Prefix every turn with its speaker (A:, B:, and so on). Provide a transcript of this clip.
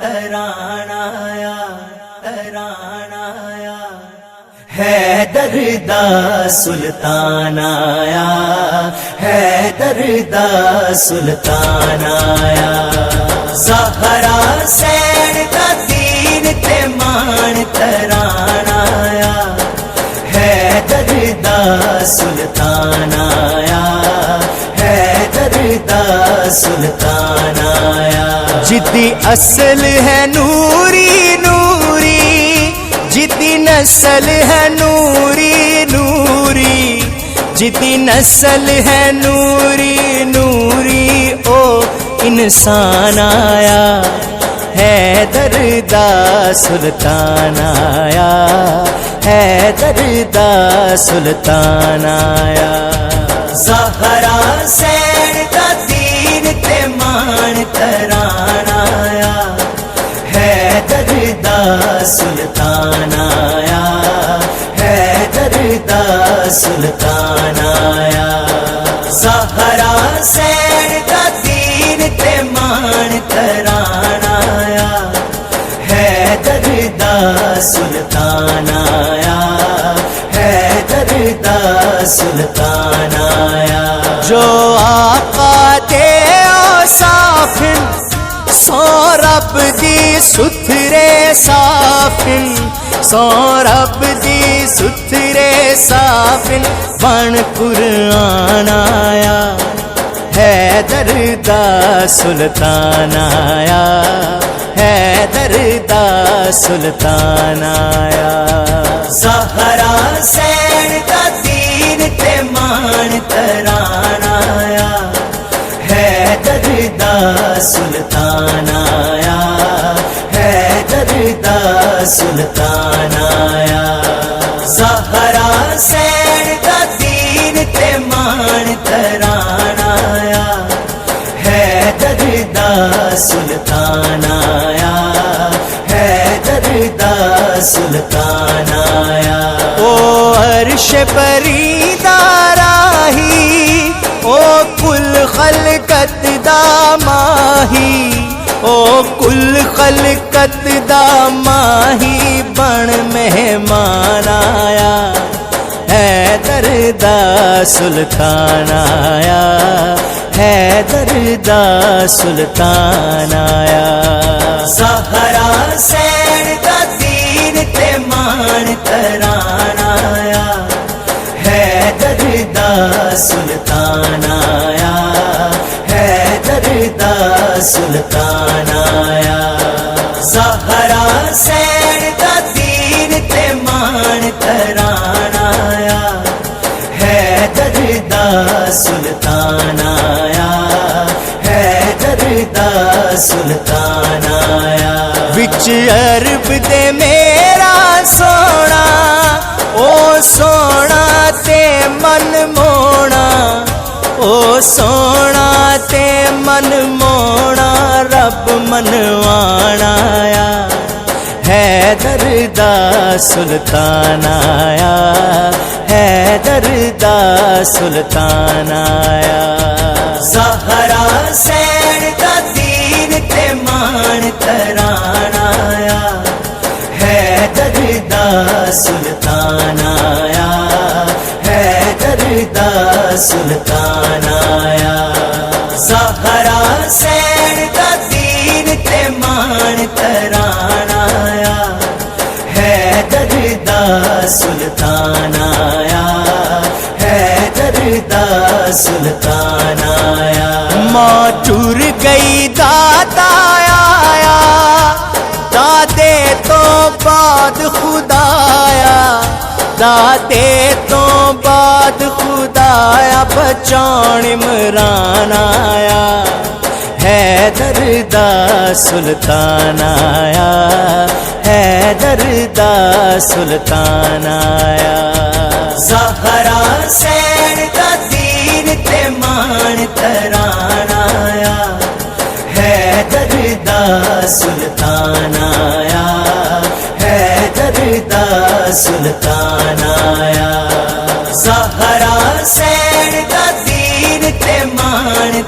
A: ترانہ آیا، ترانہ آیا، حیدر دا سلطان آیا، حیدر دا سلطان آیا، زہرا سین دا دین تے مان ترانہ آیا، حیدر دا سلطان آیا، حیدر دا سلطان آیا، جدی اصل ہے نوری نوری، جدی نسل ہے نوری نوری، جدی نسل ہے نوری نوری، او انسان آیا، حیدر دا سلطان آیا، حیدر دا سلطان آیا، زہرا سین دا دین تے مان ترانہ آیا، حیدر دا سلطان آیا، حیدر دا سلطان آیا، زہرا سین دا دین تے مان ترانہ آیا، حیدر دا سلطان آیا، حیدر دا سلطان آیا، جو آقا دے اوصافن سو رب دی ستھرے صافن، سو رب دی ستھرے صافن، بن قرآن آیا، حیدر دا سلطان آیا، حیدر دا سلطان آیا، زہرا سین دا دین تے مان ترانہ آیا، حیدر دا سلطان آیا، حیدر دا سلطان آیا، زہرا سین دا دین تے مان ترانہ آیا، حیدر دا سلطان آیا، حیدر دا سلطان آیا، او عرش بری دا راہی، او کل خلقت دا ماہی، او کل خلقت دا ماہی، بن مہمان آیا، حیدر دا سلطان آیا، حیدر دا سلطان آیا، زہرا سین دا دین تے مان ترانہ آیا، حیدر دا سلطان آیا، حیدر دا سلطان آیا، زہرا سین دا دین تے مان ترانہ آیا، حیدر دا سلطان آیا، حیدر دا سلطان آیا، وچ عرب دے میرا سونا، او سونا تے من مونا، او سونا تے من مونا، رب منوان آیا، حیدر دا سلطان آیا، حیدر دا سلطان آیا، زہرا سین دا دین تے مان ترانہ آیا، حیدر دا سلطان آیا، حیدر دا سلطان آیا، زہرا سین دا دین تے مان ترانہ آیا، حیدر دا سلطان آیا، حیدر دا سلطان آیا، ماں ٹر گئی دادا آیا، دادے تو بعد خدایا، دادے تو بعد خدایا، بچان عمران آیا، حیدر دا سلطان آیا، حیدر دا سلطان آیا، زہرا سین دا دین تے مان ترانہ آیا، حیدر دا سلطان آیا، حیدر دا سلطان آیا، زہرا سین دا دین تے مان